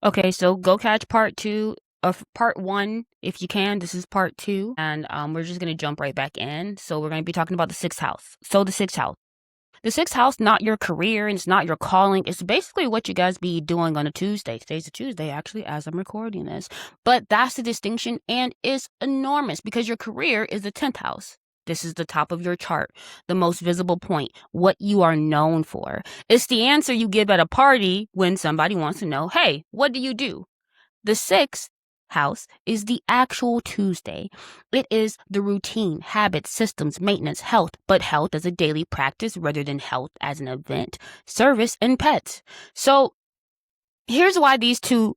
Okay, so go catch part two of part one if you can. This is part two, and we're just gonna jump right back in. So we're gonna be talking about the sixth house. So the sixth house, not your career, and it's not your calling. It's basically what you guys be doing on a Tuesday. Today's a Tuesday, actually, as I'm recording this. But that's the distinction, and it's enormous because your career is the 10th house. This is the top of your chart, the most visible point, what you are known for. It's the answer you give at a party when somebody wants to know, hey, what do you do? The sixth house is the actual Tuesday. It is the routine, habits, systems, maintenance, health, but health as a daily practice rather than health as an event, service, and pets. So here's why these two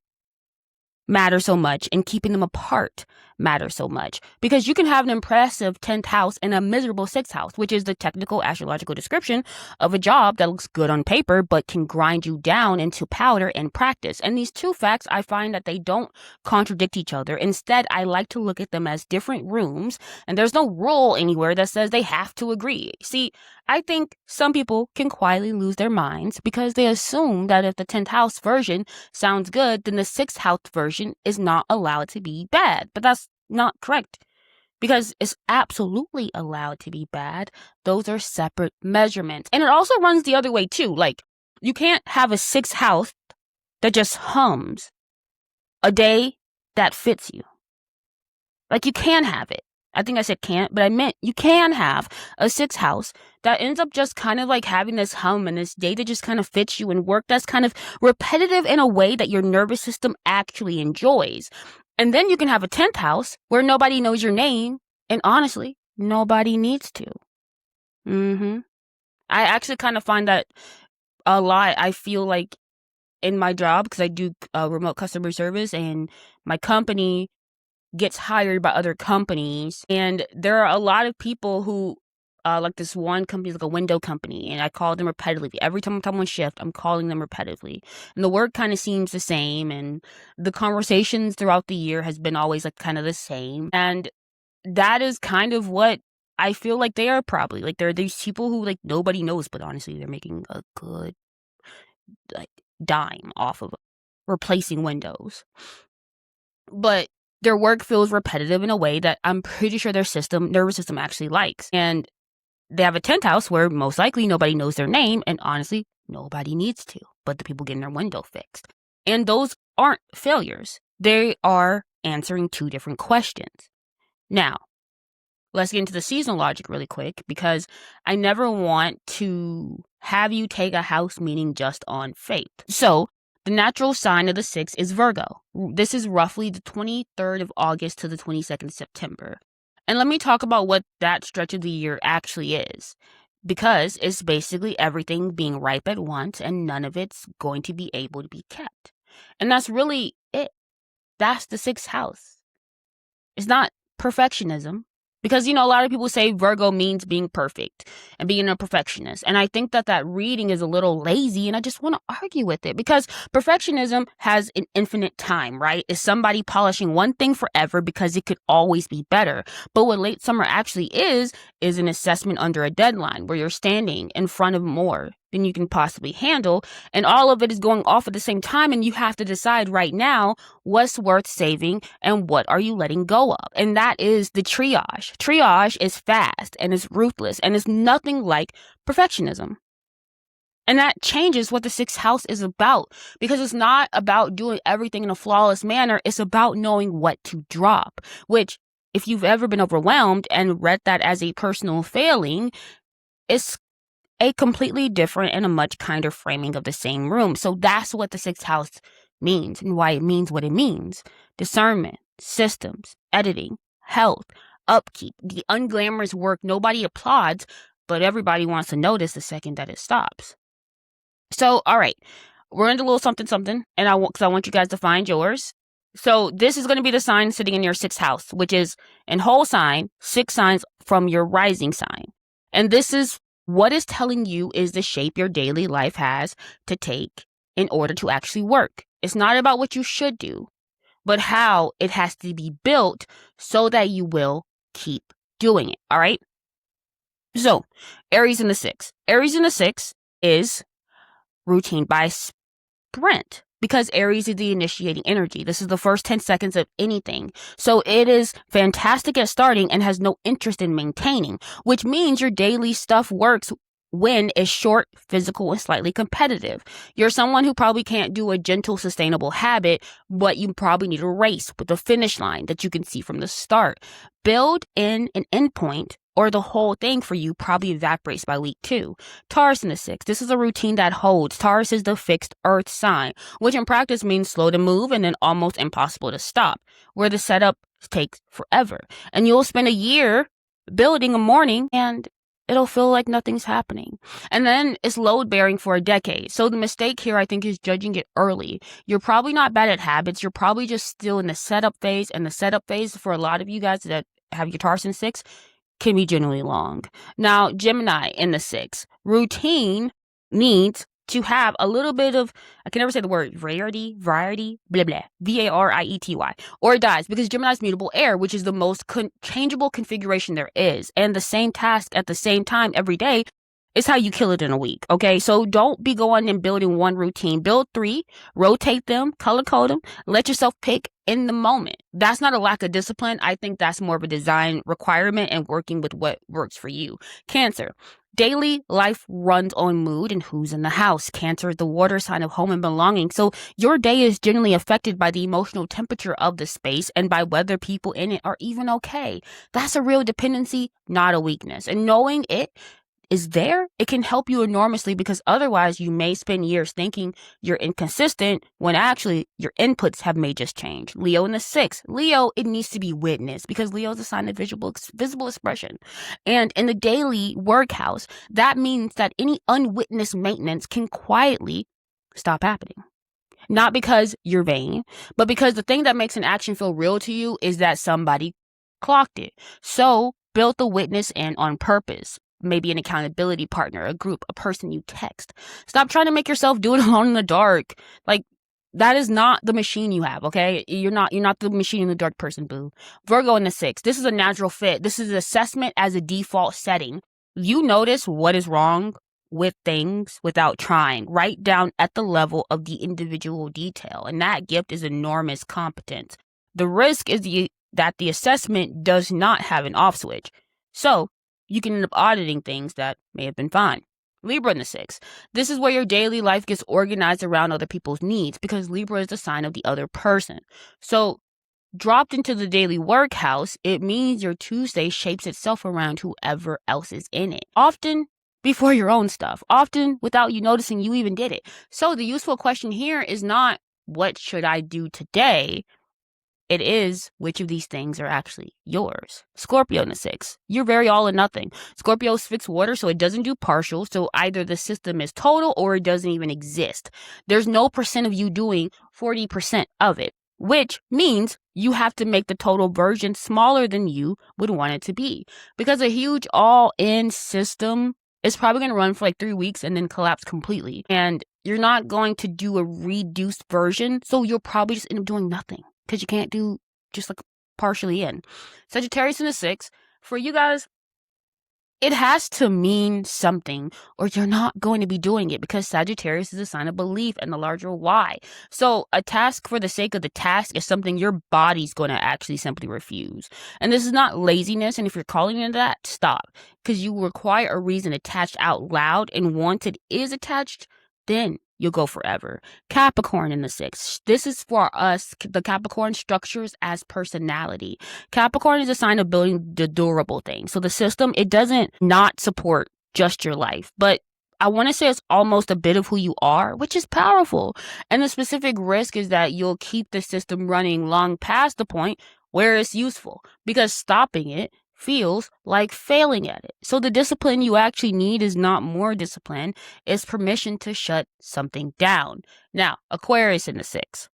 matter so much and keeping them apart matter so much, because you can have an impressive 10th house and a miserable 6th house, which is the technical astrological description of a job that looks good on paper but can grind you down into powder in practice. And these two facts, I find that they don't contradict each other. Instead, I like to look at them as different rooms, and there's no rule anywhere that says they have to agree. See, I think some people can quietly lose their minds because they assume that if the 10th house version sounds good, then the 6th house version is not allowed to be bad. But that's not correct, because it's absolutely allowed to be bad. Those are separate measurements. And it also runs the other way too. Like, you can't have a 6th house that just hums a day that fits you. Like, you can have it. I think I said can't, but I meant you can have a 6th house that ends up just kind of like having this hum and this day that just kind of fits you and work that's kind of repetitive in a way that your nervous system actually enjoys. And then you can have a 10th house where nobody knows your name, and honestly, nobody needs to. I actually kind of find that a lot. I feel like in my job, because I do remote customer service, and my company gets hired by other companies, and there are a lot of people who like this one company is like a window company, and I call them repetitively. Every time I'm on shift, I'm calling them repetitively. And the work kind of seems the same, and the conversations throughout the year has been always like kind of the same. And that is kind of what I feel like they are probably. Like, there are these people who like nobody knows, but honestly they're making a good like dime off of replacing windows. But their work feels repetitive in a way that I'm pretty sure their nervous system actually likes. And they have a 10th house where most likely nobody knows their name, and honestly, nobody needs to, but the people getting their window fixed. And those aren't failures. They are answering two different questions. Now, let's get into the seasonal logic really quick, because I never want to have you take a house meaning just on faith. So, the natural sign of the 6th is Virgo. This is roughly the 23rd of August to the 22nd of September. And let me talk about what that stretch of the year actually is, because it's basically everything being ripe at once and none of it's going to be able to be kept. And that's really it. That's the 6th house. It's not perfectionism. Because, a lot of people say Virgo means being perfect and being a perfectionist. And I think that reading is a little lazy, and I just want to argue with it, because perfectionism has an infinite time, right? Is somebody polishing one thing forever because it could always be better. But what late summer actually is an assessment under a deadline where you're standing in front of more than you can possibly handle. And all of it is going off at the same time. And you have to decide right now what's worth saving and what are you letting go of. And that is the triage. Triage is fast and it's ruthless and it's nothing like perfectionism. And that changes what the 6th house is about, because it's not about doing everything in a flawless manner. It's about knowing what to drop, which, if you've ever been overwhelmed and read that as a personal failing, it's a completely different and a much kinder framing of the same room. So that's what the 6th house means and why it means what it means. Discernment, systems, editing, health, upkeep, the unglamorous work nobody applauds, but everybody wants to notice the second that it stops. So, all right, we're into a little something, and I want you guys to find yours. So this is going to be the sign sitting in your 6th house, which is in whole sign, 6 signs from your rising sign. And this is what is telling you is the shape your daily life has to take in order to actually work. It's not about what you should do, but how it has to be built so that you will keep doing it. All right. So Aries in the 6th. Aries in the 6th is routine by sprint. because Aries is the initiating energy. This is the first 10 seconds of anything. So it is fantastic at starting and has no interest in maintaining, which means your daily stuff works when it's short, physical, and slightly competitive. You're someone who probably can't do a gentle, sustainable habit, but you probably need a race with a finish line that you can see from the start. Build in an endpoint, or the whole thing for you probably evaporates by week 2. Taurus in the 6th. This is a routine that holds. Taurus is the fixed earth sign, which in practice means slow to move and then almost impossible to stop, where the setup takes forever. And you'll spend a year building a morning and it'll feel like nothing's happening. And then it's load bearing for a decade. So the mistake here, I think, is judging it early. You're probably not bad at habits. You're probably just still in the setup phase. And the setup phase for a lot of you guys that have your Taurus in 6 can be genuinely long. Now, Gemini in the 6th. Routine needs to have a little bit of, I can never say the word variety, blah, blah, variety, or it dies, because Gemini is mutable air, which is the most changeable configuration there is. And the same task at the same time every day is how you kill it in a week, okay? So don't be going and building one routine. Build 3, rotate them, color code them, let yourself pick in the moment. That's not a lack of discipline. I think that's more of a design requirement and working with what works for you. Cancer. Daily life runs on mood and who's in the house. Cancer is the water sign of home and belonging. So your day is generally affected by the emotional temperature of the space and by whether people in it are even okay. That's a real dependency, not a weakness. And knowing it is there, it can help you enormously, because otherwise you may spend years thinking you're inconsistent when actually your inputs have may just change. Leo in the 6th. Leo, it needs to be witnessed, because Leo is a sign of visible expression. And in the daily workhouse, that means that any unwitnessed maintenance can quietly stop happening. Not because you're vain, but because the thing that makes an action feel real to you is that somebody clocked it. So build the witness in on purpose. Maybe an accountability partner, a group, a person you text. Stop trying to make yourself do it alone in the dark. Like, that is not the machine you have, okay? You're not the machine in the dark person, boo. Virgo in the 6th. This is a natural fit. This is assessment as a default setting. You notice what is wrong with things without trying, right down at the level of the individual detail. And that gift is enormous competence. The risk is that the assessment does not have an off switch. So you can end up auditing things that may have been fine. Libra in the 6th. This is where your daily life gets organized around other people's needs, because Libra is the sign of the other person. So dropped into the daily workhouse, it means your Tuesday shapes itself around whoever else is in it. Often before your own stuff. Often without you noticing you even did it. So the useful question here is not, what should I do today? It is, which of these things are actually yours? Scorpio in the 6th. You're very all or nothing. Scorpio's fixed water, so it doesn't do partial. So either the system is total or it doesn't even exist. There's no percent of you doing 40% of it, which means you have to make the total version smaller than you would want it to be. Because a huge all-in system is probably going to run for like 3 weeks and then collapse completely. And you're not going to do a reduced version, so you'll probably just end up doing nothing, because you can't do just like partially in. Sagittarius in the 6th. For you guys, it has to mean something, or you're not going to be doing it, because Sagittarius is a sign of belief and the larger why. So a task for the sake of the task is something your body's going to actually simply refuse. And this is not laziness. And if you're calling it that, stop, because you require a reason attached out loud. And once it is attached, then you'll go forever. Capricorn in the 6th. This is for us. The Capricorn structures as personality. Capricorn is a sign of building the durable thing. So the system, it doesn't not support just your life, but I want to say it's almost a bit of who you are, which is powerful. And the specific risk is that you'll keep the system running long past the point where it's useful, because stopping it feels like failing at it. So the discipline you actually need is not more discipline, it's permission to shut something down. Now, Aquarius in the 6th.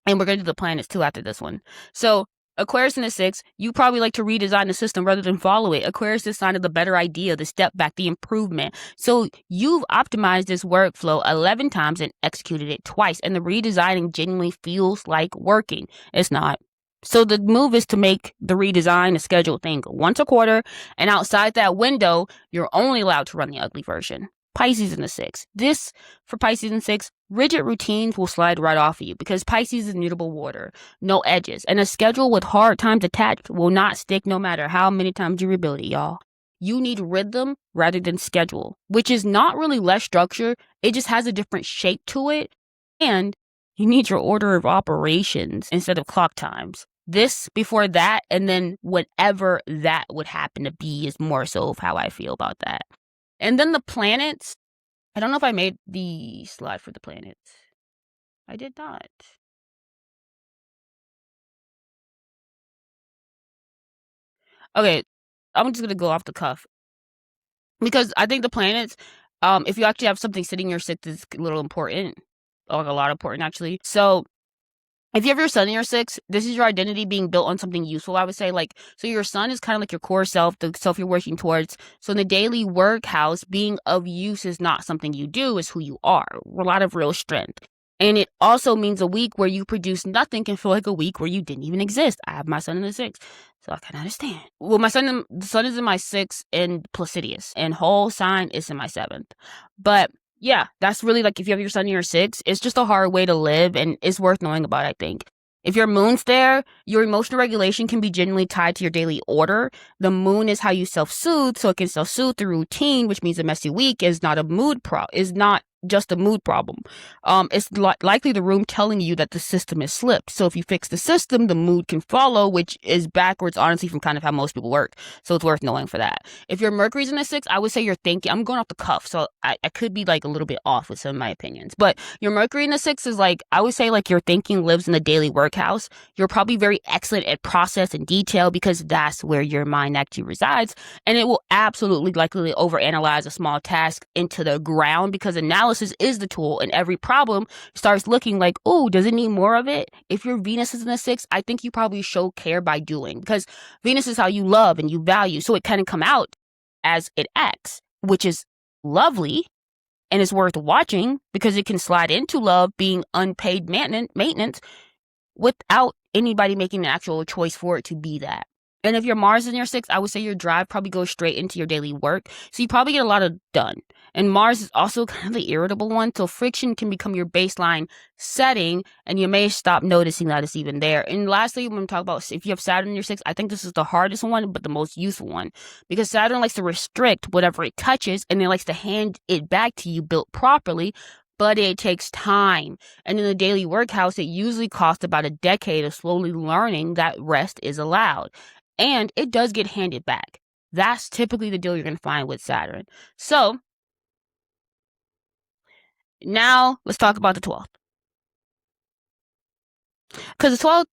And we're going to do the planets too after this one. So Aquarius in the 6th, you probably like to redesign the system rather than follow it. Aquarius is a sign of the better idea, the step back, the improvement. So you've optimized this workflow 11 times and executed it twice. And the redesigning genuinely feels like working. It's not. So the move is to make the redesign a scheduled thing once a quarter, and outside that window, you're only allowed to run the ugly version. Pisces in the 6th. This, for Pisces in 6th, rigid routines will slide right off of you because Pisces is mutable water, no edges, and a schedule with hard times attached will not stick no matter how many times you rebuild it, y'all. You need rhythm rather than schedule, which is not really less structure. It just has a different shape to it. And you need your order of operations instead of clock times. This before that, and then whatever that would happen to be is more so of how I feel about that. And then the planets. I don't know if I made the slide for the planets. I did not. Okay, I'm just gonna go off the cuff because I think the planets, if you actually have something sitting in your 6th, is a little important, like a lot important actually. So if you have your sun in your 6th, this is your identity being built on something useful, I would say. Like, so your sun is kind of like your core self, the self you're working towards. So in the daily work house, being of use is not something you do, it's who you are. A lot of real strength. And it also means a week where you produce nothing can feel like a week where you didn't even exist. I have my sun in the 6th, so I can understand. Well, the sun is in my 6th in Placidius, and whole sign is in my 7th. But yeah, that's really like if you have your sun in your 6th, it's just a hard way to live and it's worth knowing about, I think. If your moon's there, your emotional regulation can be genuinely tied to your daily order. The moon is how you self-soothe, so it can self-soothe through routine, which means a messy week is not just a mood problem. It's likely the room telling you that the system is slipped. So if you fix the system, the mood can follow, which is backwards, honestly, from kind of how most people work. So it's worth knowing for that. If your Mercury's in the 6th, I would say you're thinking, I'm going off the cuff, so I could be like a little bit off with some of my opinions. But your Mercury in the 6th is like, I would say like your thinking lives in the daily work house. You're probably very excellent at process and detail because that's where your mind actually resides. And it will absolutely likely overanalyze a small task into the ground because analysis is the tool, and every problem starts looking like, oh, does it need more of it? If your Venus is in the 6th, I think you probably show care by doing, because Venus is how you love and you value, so it can come out as it acts, which is lovely and is worth watching because it can slide into love being unpaid maintenance without anybody making an actual choice for it to be that. And if your Mars is in your 6th, I would say your drive probably goes straight into your daily work. So you probably get a lot of done. And Mars is also kind of the irritable one. So friction can become your baseline setting, and you may stop noticing that it's even there. And lastly, when we talk about if you have Saturn in your 6th, I think this is the hardest one, but the most useful one. Because Saturn likes to restrict whatever it touches, and it likes to hand it back to you built properly. But it takes time. And in the daily workhouse, it usually costs about a decade of slowly learning that rest is allowed. And it does get handed back. That's typically the deal you're going to find with Saturn. So, now let's talk about the 12th. Because the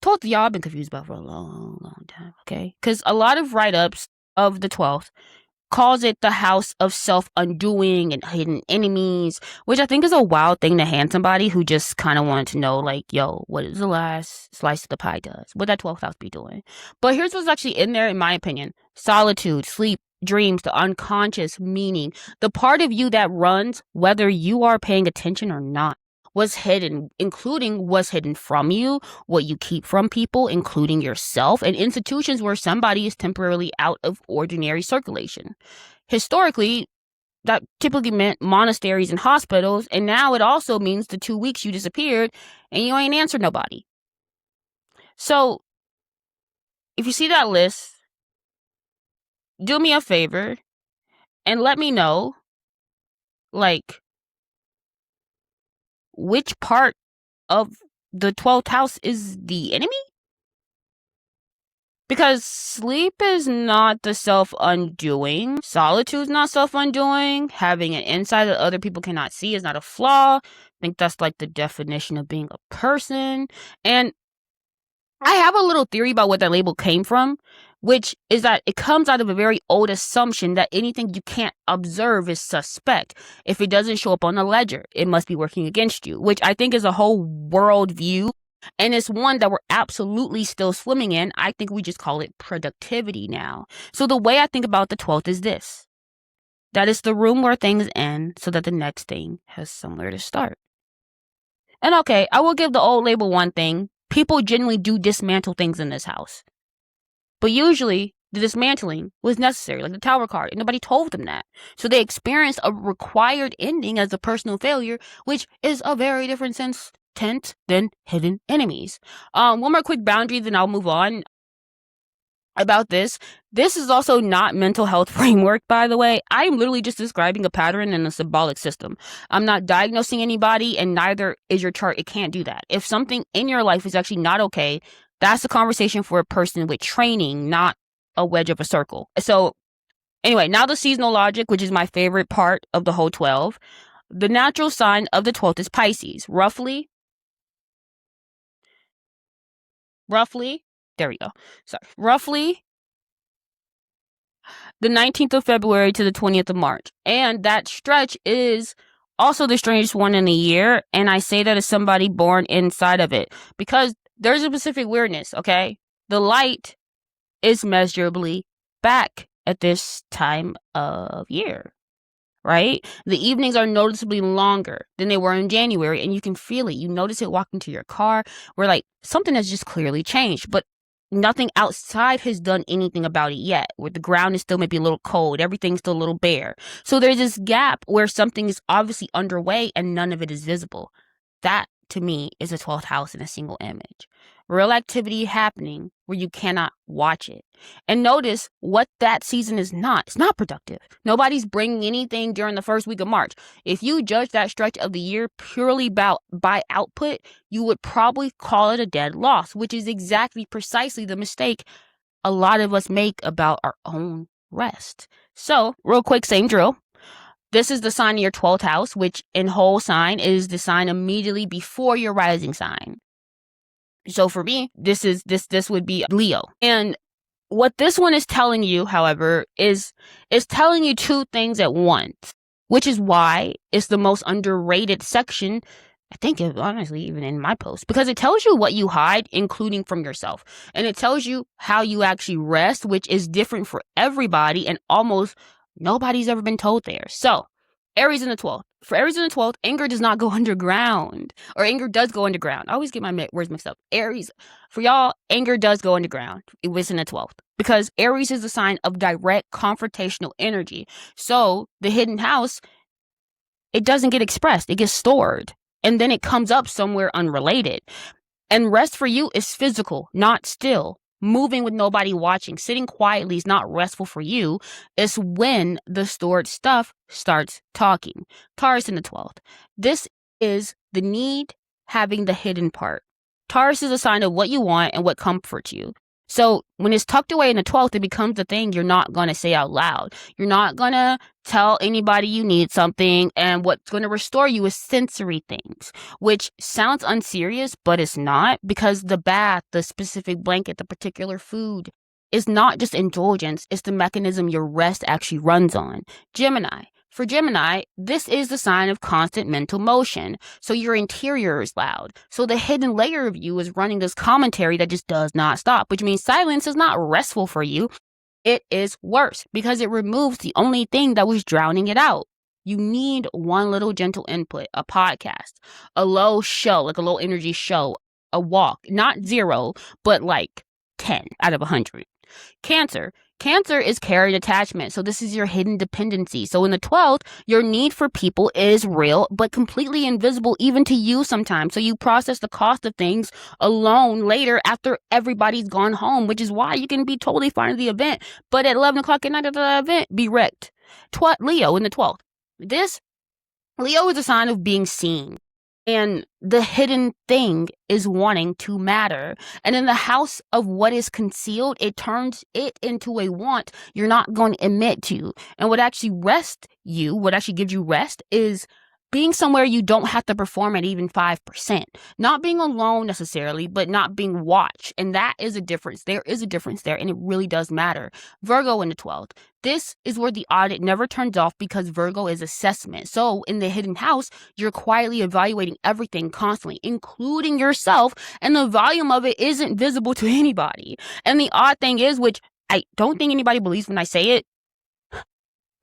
12th, y'all have been confused about for a long, long time, okay? Because a lot of write-ups of the 12th calls it the house of self-undoing and hidden enemies, which I think is a wild thing to hand somebody who just kind of wanted to know, like, yo, what is the last slice of the pie does? What that 12th house be doing? But here's what's actually in there, in my opinion. Solitude, sleep, dreams, the unconscious meaning, the part of you that runs whether you are paying attention or not. What's hidden, including what's hidden from you, what you keep from people, including yourself, and institutions where somebody is temporarily out of ordinary circulation. Historically, that typically meant monasteries and hospitals, and now it also means the 2 weeks you disappeared and you ain't answered nobody. So, if you see that list, do me a favor and let me know, like, which part of the 12th house is the enemy? Because sleep is not the self-undoing. Solitude is not self-undoing. Having an insight that other people cannot see is not a flaw. I think that's like the definition of being a person. And I have a little theory about what that label came from, which is that it comes out of a very old assumption that anything you can't observe is suspect. If it doesn't show up on the ledger, it must be working against you, which I think is a whole world view. And it's one that we're absolutely still swimming in. I think we just call it productivity now. So the way I think about the 12th is this. That it's the room where things end so that the next thing has somewhere to start. And okay, I will give the old label one thing. People generally do dismantle things in this house. But usually, the dismantling was necessary, like the Tower card, and nobody told them that. So they experienced a required ending as a personal failure, which is a very different sense than hidden enemies. One more quick boundary, then I'll move on about this. This is also not mental health framework, by the way. I am literally just describing a pattern in a symbolic system. I'm not diagnosing anybody, and neither is your chart. It can't do that. If something in your life is actually not okay, that's a conversation for a person with training, not a wedge of a circle. So anyway, now the seasonal logic, which is my favorite part of the whole 12. The natural sign of the 12th is Pisces. Roughly, there we go. Sorry. Roughly the 19th of February to the 20th of March. And that stretch is also the strangest one in the year. And I say that as somebody born inside of it because there's a specific weirdness, okay? The light is measurably back at this time of year, right? The evenings are noticeably longer than they were in January, and you can feel it. You notice it walking to your car where like something has just clearly changed, but nothing outside has done anything about it yet, where the ground is still maybe a little cold, everything's still a little bare. So there's this gap where something is obviously underway and none of it is visible. That, to me, is a 12th house in a single image. Real activity happening where you cannot watch it. And notice what that season is not. It's not productive. Nobody's bringing anything during the first week of March. If you judge that stretch of the year purely by output, you would probably call it a dead loss, which is exactly precisely the mistake a lot of us make about our own rest. So, real quick, same drill. This is the sign of your 12th house, which in whole sign is the sign immediately before your rising sign. So for me, this would be Leo. And what this one is telling you, however, is telling you two things at once, which is why it's the most underrated section, I think, honestly, even in my post, because it tells you what you hide, including from yourself. And it tells you how you actually rest, which is different for everybody, and almost nobody's ever been told there. So, Aries in the 12th. For Aries in the 12th, anger does not go underground. Or anger does go underground. I always get my words mixed up. Aries, for y'all, anger does go underground. It was in the 12th. Because Aries is a sign of direct confrontational energy. So, the hidden house, it doesn't get expressed. It gets stored. And then it comes up somewhere unrelated. And rest for you is physical, not still. Moving with nobody watching, sitting quietly is not restful for you. It's when the stored stuff starts talking. Taurus in the 12th. This is the need having the hidden part. Taurus is a sign of what you want and what comforts you. So when it's tucked away in the 12th, it becomes the thing you're not going to say out loud. You're not going to tell anybody you need something, and what's going to restore you is sensory things, which sounds unserious, but it's not, because the bath, the specific blanket, the particular food is not just indulgence. It's the mechanism your rest actually runs on. Gemini. For Gemini, this is the sign of constant mental motion. So your interior is loud. So the hidden layer of you is running this commentary that just does not stop, which means silence is not restful for you. It is worse because it removes the only thing that was drowning it out. You need one little gentle input, a podcast, a low show, like a low energy show, a walk, not 0, but like 10 out of 100. Cancer. Cancer is carried attachment. So this is your hidden dependency. So in the 12th, your need for people is real, but completely invisible even to you sometimes. So you process the cost of things alone later after everybody's gone home, which is why you can be totally fine at the event, but at 11 o'clock at night at the event, be wrecked. Leo in the 12th. Leo is a sign of being seen. And the hidden thing is wanting to matter. And in the house of what is concealed, it turns it into a want you're not going to admit to. And what actually gives you rest is being somewhere you don't have to perform at even 5%. Not being alone necessarily, but not being watched. And that is a difference. There is a difference there, and it really does matter. Virgo in the 12th. This is where the audit never turns off because Virgo is assessment. So in the hidden house, you're quietly evaluating everything constantly, including yourself, and the volume of it isn't visible to anybody. And the odd thing is, which I don't think anybody believes when I say it,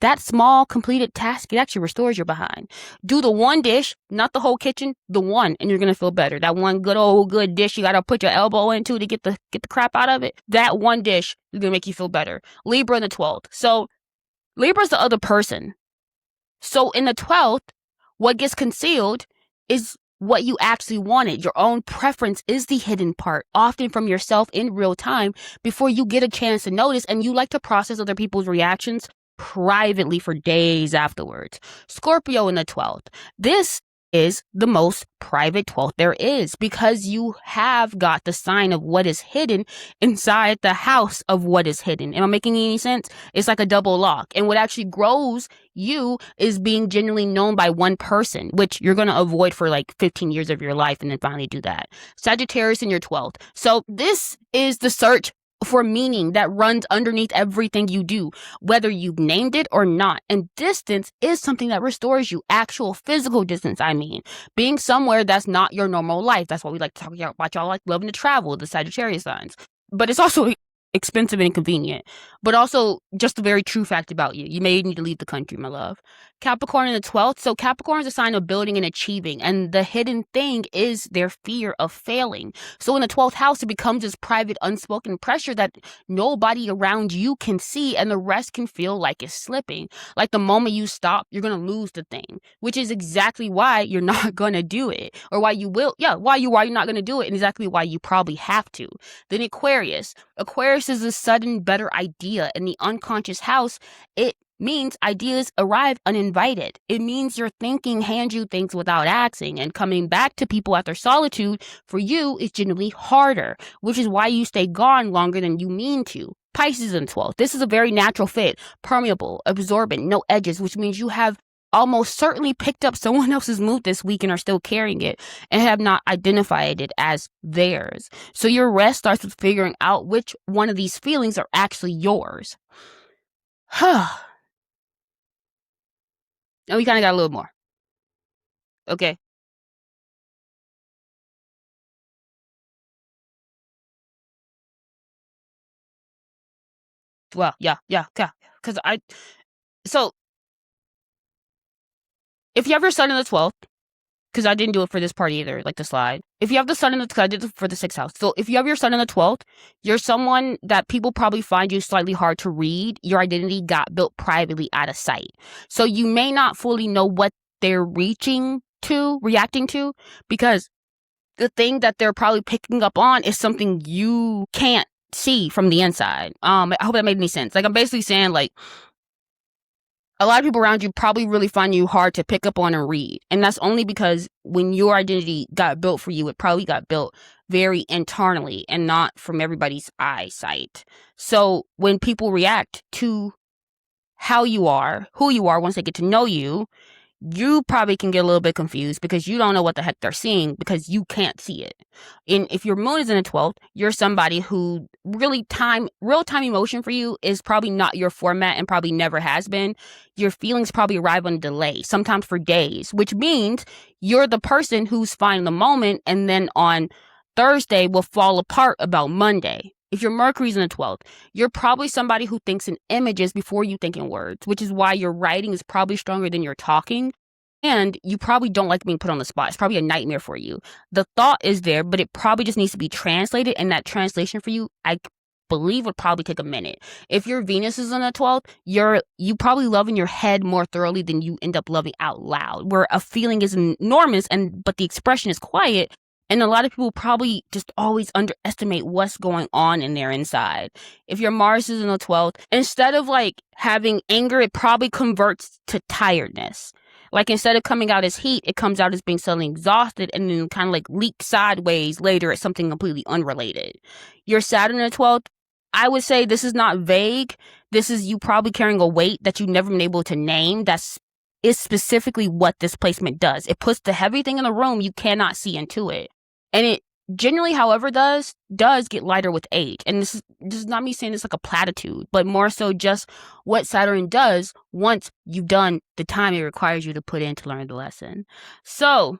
that small completed task, it actually restores your behind. Do the one dish, not the whole kitchen, the one, and you're gonna feel better. That one good dish you gotta put your elbow into to get the crap out of it. That one dish is gonna make you feel better. Libra in the 12th. So Libra's the other person. So in the 12th, what gets concealed is what you actually wanted. Your own preference is the hidden part, often from yourself in real time before you get a chance to notice, and you like to process other people's reactions privately for days afterwards. Scorpio in the 12th. This is the most private 12th there is because you have got the sign of what is hidden inside the house of what is hidden. Am I making any sense? It's like a double lock. And what actually grows you is being genuinely known by one person, which you're going to avoid for like 15 years of your life and then finally do that. Sagittarius in your 12th. So this is the search for meaning that runs underneath everything you do, whether you've named it or not. And distance is something that restores you. Actual physical distance, I mean. Being somewhere that's not your normal life. That's why we like to talk about y'all like loving to travel, the Sagittarius signs. But it's also expensive and inconvenient, but also just a very true fact about you. You may need to leave the country, my love. Capricorn in the 12th. So Capricorn is a sign of building and achieving, and the hidden thing is their fear of failing. So in the 12th house, it becomes this private, unspoken pressure that nobody around you can see, and the rest can feel like it's slipping. Like the moment you stop, you're going to lose the thing, which is exactly why you're not going to do it, or why you will. Yeah, why you're not going to do it, and exactly why you probably have to. Then Aquarius. Aquarius is a sudden better idea in the unconscious house. It means ideas arrive uninvited. It means your thinking hands you things without asking, and coming back to people after solitude for you is generally harder, which is why you stay gone longer than you mean to. Pisces in 12th. This is a very natural fit, permeable, absorbent, no edges, which means you have almost certainly picked up someone else's mood this week and are still carrying it and have not identified it as theirs. So your rest starts with figuring out which one of these feelings are actually yours. And we kind of got a little more. Okay. Well, yeah. Because so if you have your sun in the 12th, because I didn't do it for this part either, like the slide. If you have the sun in the, because I did it for the 6th house. So if you have your sun in the 12th, you're someone that people probably find you slightly hard to read. Your identity got built privately out of sight. So you may not fully know what they're reacting to, reacting to, because the thing that they're probably picking up on is something you can't see from the inside. I hope that made any sense. Like I'm basically saying, like, a lot of people around you probably really find you hard to pick up on and read. And that's only because when your identity got built for you, it probably got built very internally and not from everybody's eyesight. So when people react to how you are, who you are, once they get to know you, you probably can get a little bit confused because you don't know what the heck they're seeing because you can't see it. And if your moon is in the 12th, you're somebody who real time emotion for you is probably not your format and probably never has been. Your feelings probably arrive on delay, sometimes for days, which means you're the person who's fine in the moment and then on Thursday will fall apart about Monday. If your Mercury's in the 12th, you're probably somebody who thinks in images before you think in words, which is why your writing is probably stronger than your talking. And you probably don't like being put on the spot. It's probably a nightmare for you. The thought is there, but it probably just needs to be translated. And that translation for you, I believe, would probably take a minute. If your Venus is in the 12th, you probably love in your head more thoroughly than you end up loving out loud, where a feeling is enormous but the expression is quiet. And a lot of people probably just always underestimate what's going on in their inside. If your Mars is in the 12th, instead of like having anger, it probably converts to tiredness. Like instead of coming out as heat, it comes out as being suddenly exhausted and then kind of like leak sideways later as something completely unrelated. Your Saturn in the 12th, I would say this is not vague. This is you probably carrying a weight that you've never been able to name. Is specifically what this placement does. It puts the heavy thing in the room you cannot see into it. And it generally, however, does get lighter with age. And this is not me saying this like a platitude, but more so just what Saturn does once you've done the time it requires you to put in to learn the lesson. So,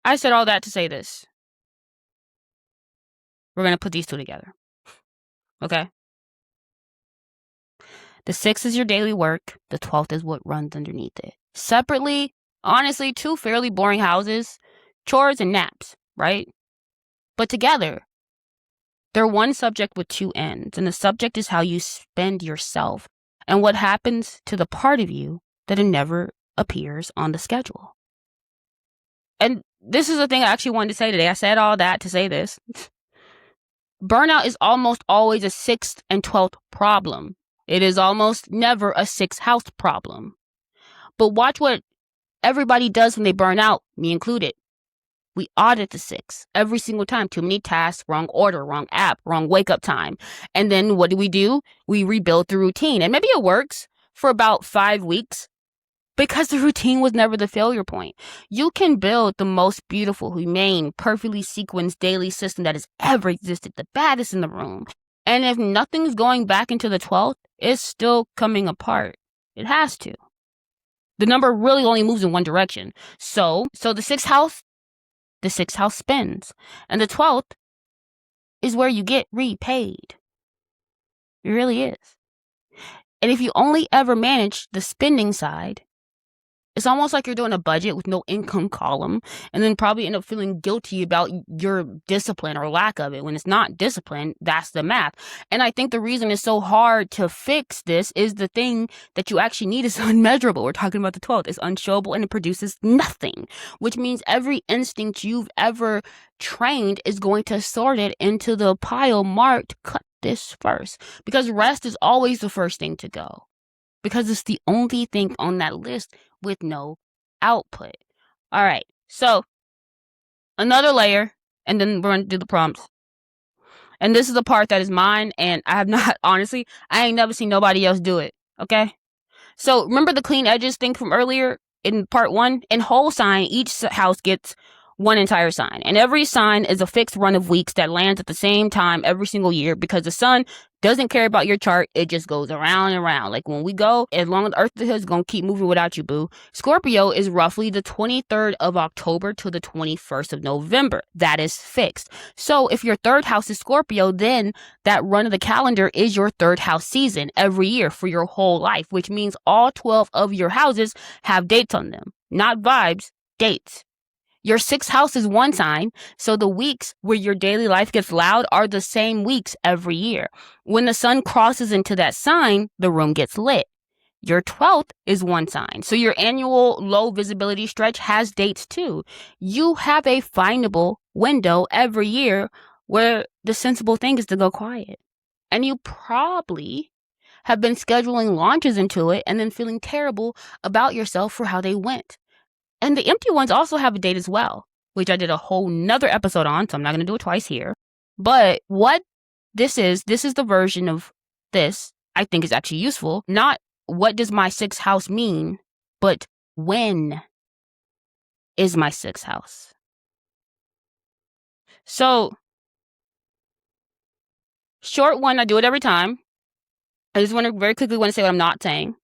I said all that to say this. We're going to put these two together. Okay? The 6 is your daily work. The 12th is what runs underneath it. Separately, honestly, two fairly boring houses, chores and naps, right? But together, they're one subject with two ends. And the subject is how you spend yourself and what happens to the part of you that it never appears on the schedule. And this is the thing I actually wanted to say today. I said all that to say this. Burnout is almost always a 6th and 12th problem. It is almost never a 6th house problem. But watch what everybody does when they burn out, me included. We audit the 6 every single time. Too many tasks, wrong order, wrong app, wrong wake up time. And then what do? We rebuild the routine. And maybe it works for about 5 weeks because the routine was never the failure point. You can build the most beautiful, humane, perfectly sequenced daily system that has ever existed, the baddest in the room. And if nothing's going back into the 12th, it's still coming apart. It has to. The number really only moves in one direction. So the 6th house spins. And the 12th is where you get repaid. It really is. And if you only ever manage the spending side, it's almost like you're doing a budget with no income column and then probably end up feeling guilty about your discipline or lack of it. When it's not discipline, that's the math. And I think the reason it's so hard to fix this is the thing that you actually need is unmeasurable. We're talking about the 12th. It's unshowable and it produces nothing, which means every instinct you've ever trained is going to sort it into the pile marked, cut this first. Because rest is always the first thing to go. Because it's the only thing on that list with no output. All right, so another layer, and then we're going to do the prompts. And this is the part that is mine, and I have not, honestly, I ain't never seen nobody else do it, okay? So remember the clean edges thing from earlier in part 1? In whole sign, each house gets one entire sign. And every sign is a fixed run of weeks that lands at the same time every single year because the sun doesn't care about your chart. It just goes around and around. Like when we go, as long as Earth is going to keep moving without you, boo. Scorpio is roughly the 23rd of October to the 21st of November. That is fixed. So if your 3rd house is Scorpio, then that run of the calendar is your 3rd house season every year for your whole life, which means all 12 of your houses have dates on them. Not vibes, dates. Your 6th house is one sign, so the weeks where your daily life gets loud are the same weeks every year. When the sun crosses into that sign, the room gets lit. Your 12th is one sign, so your annual low visibility stretch has dates too. You have a findable window every year where the sensible thing is to go quiet. And you probably have been scheduling launches into it and then feeling terrible about yourself for how they went. And the empty ones also have a date as well, which I did a whole nother episode on, so I'm not going to do it twice here. But what this is the version of this I think is actually useful. Not what does my 6th house mean, but when is my 6th house? So, short one, I do it every time. I just want to very quickly say what I'm not saying.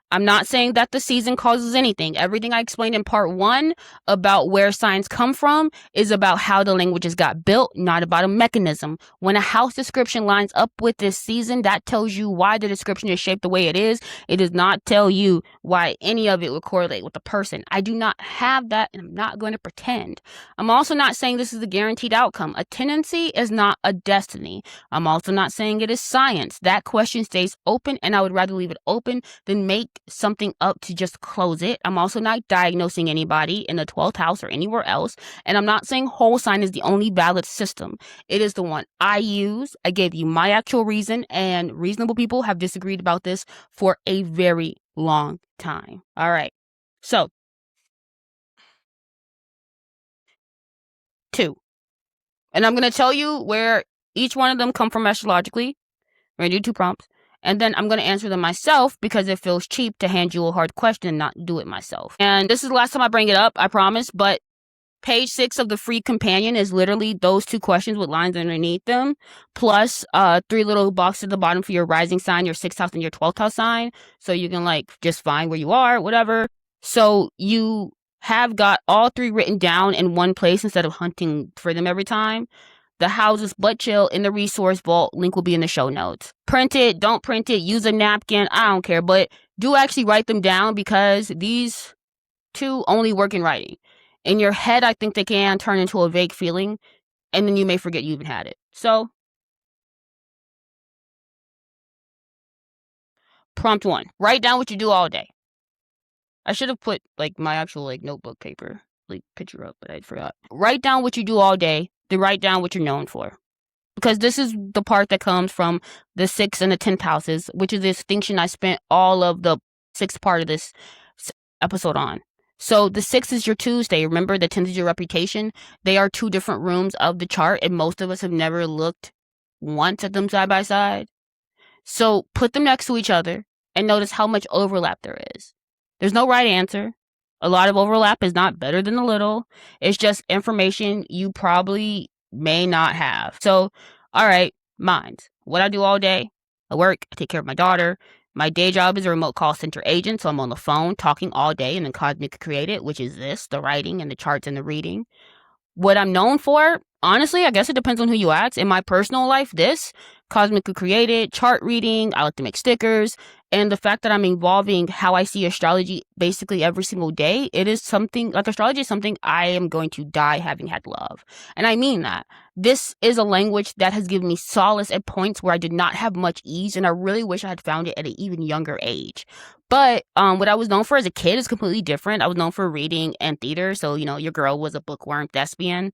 I'm not saying that the season causes anything. Everything I explained in part 1 about where signs come from is about how the languages got built, not about a mechanism. When a house description lines up with this season, that tells you why the description is shaped the way it is. It does not tell you why any of it would correlate with the person. I do not have that, and I'm not going to pretend. I'm also not saying this is a guaranteed outcome. A tendency is not a destiny. I'm also not saying it is science. That question stays open, and I would rather leave it open than make something up to just close it. I'm also not diagnosing anybody in the 12th house or anywhere else. And I'm not saying whole sign is the only valid system. It is the one I use. I gave you my actual reason, and reasonable people have disagreed about this for a very long time. All right. So, 2. And I'm going to tell you where each one of them come from astrologically. We're going to do 2 prompts. And then I'm going to answer them myself because it feels cheap to hand you a hard question and not do it myself. And this is the last time I bring it up, I promise. But page 6 of the free companion is literally those 2 questions with lines underneath them, plus 3 little boxes at the bottom for your rising sign, your 6th house, and your 12th house sign. So you can just find where you are, whatever. So you have got all 3 written down in one place instead of hunting for them every time. the houses but chill in the resource vault. Link will be in the show notes. Print it, don't print it, use a napkin, I don't care, but do actually write them down because these two only work in writing. In your head, I think they can turn into a vague feeling, and then you may forget you even had it. So, prompt 1, write down what you do all day. I should have put like my actual like notebook paper, like picture up, but I forgot. Write down what you do all day, then write down what you're known for. Because this is the part that comes from the 6th and the 10th houses, which is the distinction I spent all of the 6th part of this episode on. So the 6th is your Tuesday. Remember, the 10th is your reputation. They are 2 different rooms of the chart, and most of us have never looked once at them side by side. So put them next to each other and notice how much overlap there is. There's no right answer. A lot of overlap is not better than a little. It's just information you probably may not have. So, all right, mine's what I do all day. I work, I take care of my daughter. My day job is a remote call center agent, so I'm on the phone talking all day and then Cosmic create it, which is this, the writing and the charts and the reading. What I'm known for, honestly, I guess it depends on who you ask. In my personal life, this, Cosmic create it, chart reading, I like to make stickers, and the fact that I'm involving how I see astrology basically every single day, it is something, like astrology is something I am going to die having had love. And I mean that. This is a language that has given me solace at points where I did not have much ease, and I really wish I had found it at an even younger age. But what I was known for as a kid is completely different. I was known for reading and theater, so, you know, your girl was a bookworm thespian.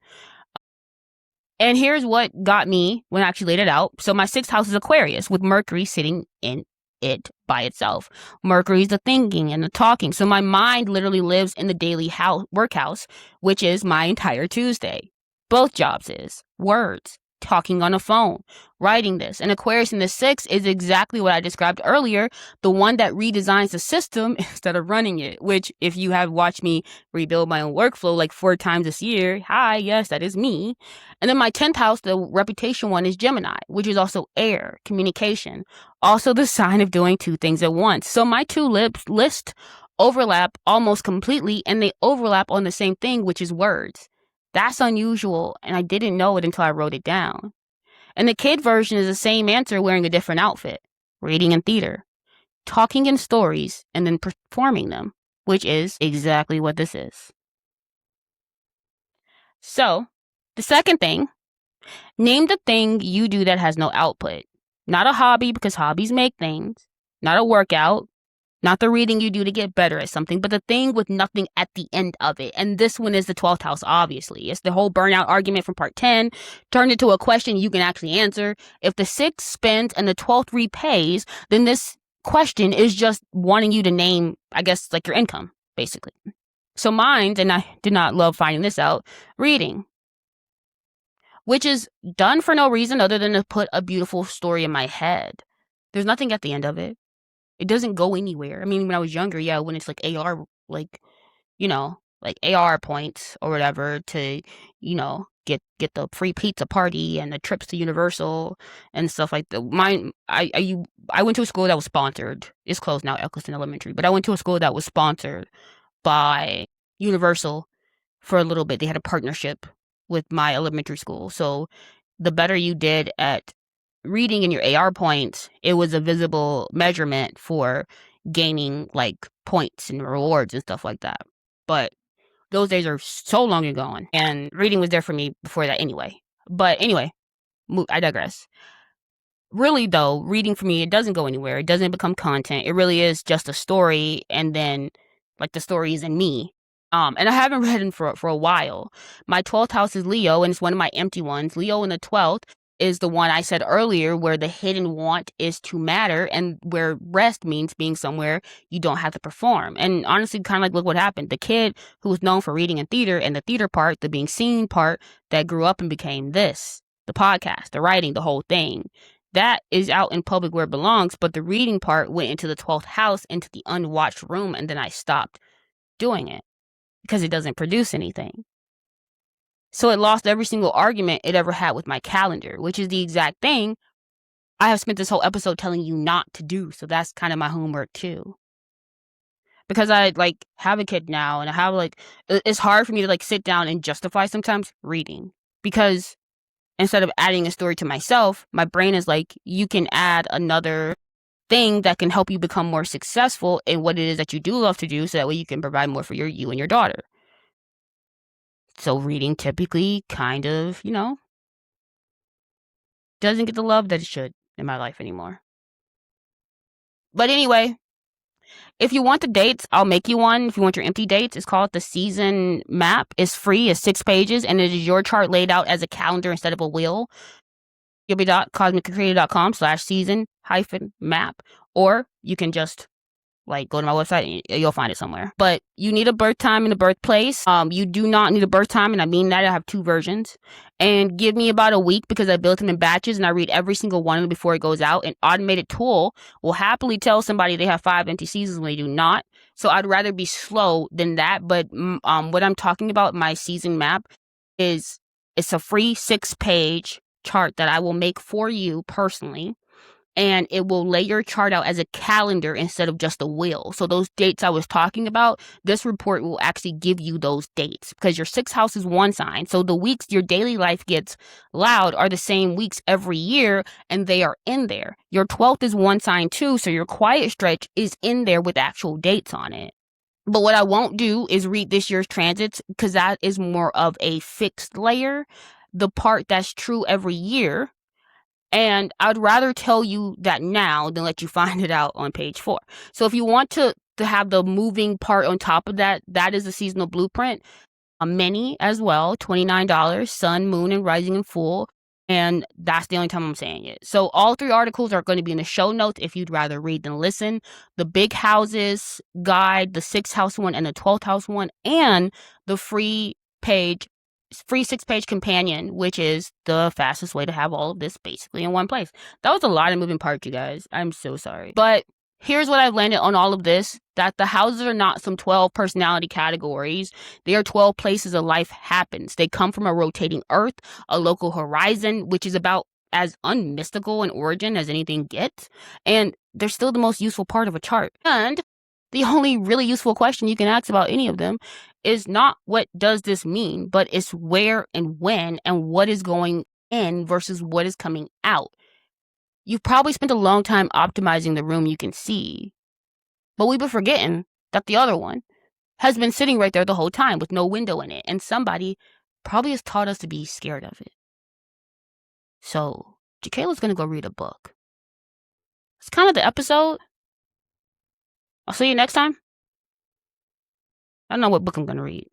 And here's what got me when I actually laid it out. So my 6th house is Aquarius with Mercury sitting in it by itself. Mercury's the thinking and the talking. So my mind literally lives in the daily workhouse, which is my entire Tuesday. Both jobs is words, talking on a phone, writing this. And Aquarius in the 6th is exactly what I described earlier, the one that redesigns the system instead of running it, which if you have watched me rebuild my own workflow like 4 times this year, hi, yes, that is me. And then my 10th house, the reputation one, is Gemini, which is also air, communication, also the sign of doing 2 things at once. So my 2 lists overlap almost completely, and they overlap on the same thing, which is words. That's unusual, and I didn't know it until I wrote it down. And the kid version is the same answer wearing a different outfit, reading and theater, talking in stories, and then performing them, which is exactly what this is. So, the second thing, name the thing you do that has no output. Not a hobby, because hobbies make things. Not a workout. Not the reading you do to get better at something, but the thing with nothing at the end of it. And this one is the 12th house, obviously. It's the whole burnout argument from part 10, turned into a question you can actually answer. If the 6th spends and the 12th repays, then this question is just wanting you to name, I guess, like your income, basically. So mine, and I did not love finding this out, reading. Which is done for no reason other than to put a beautiful story in my head. There's nothing at the end of it. It doesn't go anywhere. I mean, when I was younger, yeah, when it's like AR, like, you know, like AR points or whatever to, you know, get the free pizza party and the trips to Universal and stuff like that. I went to a school that was sponsored. It's closed now, Eccleston Elementary, but I went to a school that was sponsored by Universal for a little bit. They had a partnership with my elementary school. So the better you did at reading in your AR points, it was a visible measurement for gaining like points and rewards and stuff like that. But those days are so long ago, and reading was there for me before that anyway. But anyway, I digress. Really though, reading for me, it doesn't go anywhere. It doesn't become content. It really is just a story, and then like the story is in me. And I haven't read it for a while. My 12th house is Leo, and it's one of my empty ones. Leo in the 12th is the one I said earlier where the hidden want is to matter and where rest means being somewhere you don't have to perform. And honestly, kind of like look what happened. The kid who was known for reading and theater, and the theater part, the being seen part, that grew up and became this, the podcast, the writing, the whole thing. That is out in public where it belongs, but the reading part went into the 12th house, into the unwatched room, and then I stopped doing it because it doesn't produce anything. So it lost every single argument it ever had with my calendar, which is the exact thing I have spent this whole episode telling you not to do. So that's kind of my homework too. Because I like have a kid now, and I have like, it's hard for me to like sit down and justify sometimes reading, because instead of adding a story to myself, my brain is like, you can add another thing that can help you become more successful in what it is that you do love to do, so that way you can provide more for you and your daughter. So reading typically kind of, doesn't get the love that it should in my life anymore. But anyway, if you want the dates, I'll make you one. If you want your empty dates, it's called the season map. It's free. It's 6 pages, and it is your chart laid out as a calendar instead of a wheel. www.cosmiccreator.com/season-map, or you can just go to my website and you'll find it somewhere. But you need a birth time and a birthplace. You do not need a birth time, and I mean that. I have 2 versions. And give me about a week, because I built them in batches and I read every single one of them before it goes out. An automated tool will happily tell somebody they have 5 empty seasons when they do not. So I'd rather be slow than that. But what I'm talking about, my season map, it's a free 6-page chart that I will make for you personally. And it will lay your chart out as a calendar instead of just a wheel. So those dates I was talking about, this report will actually give you those dates, because your 6th house is one sign. So the weeks your daily life gets loud are the same weeks every year, and they are in there. Your 12th is one sign too, so your quiet stretch is in there with actual dates on it. But what I won't do is read this year's transits, because that is more of a fixed layer, the part that's true every year. And I'd rather tell you that now than let you find it out on page 4. So if you want to have the moving part on top of that, that is the seasonal blueprint. A mini as well, $29, sun, moon, and rising and full. And that's the only time I'm saying it. So all 3 articles are going to be in the show notes if you'd rather read than listen. The big houses guide, the 6th house one, and the 12th house one, and the free 6-page companion, which is the fastest way to have all of this basically in one place. That was a lot of moving parts, you guys. I'm so sorry. But here's what I've landed on all of this, that the houses are not some 12 personality categories. They are 12 places a life happens. They come from a rotating earth, a local horizon, which is about as unmystical in origin as anything gets. And they're still the most useful part of a chart. And the only really useful question you can ask about any of them is not what does this mean, but it's where and when and what is going in versus what is coming out. You've probably spent a long time optimizing the room you can see, but we've been forgetting that the other one has been sitting right there the whole time with no window in it, and somebody probably has taught us to be scared of it. So, Jacayla's gonna go read a book. It's kind of the episode. I'll see you next time. I don't know what book I'm gonna read.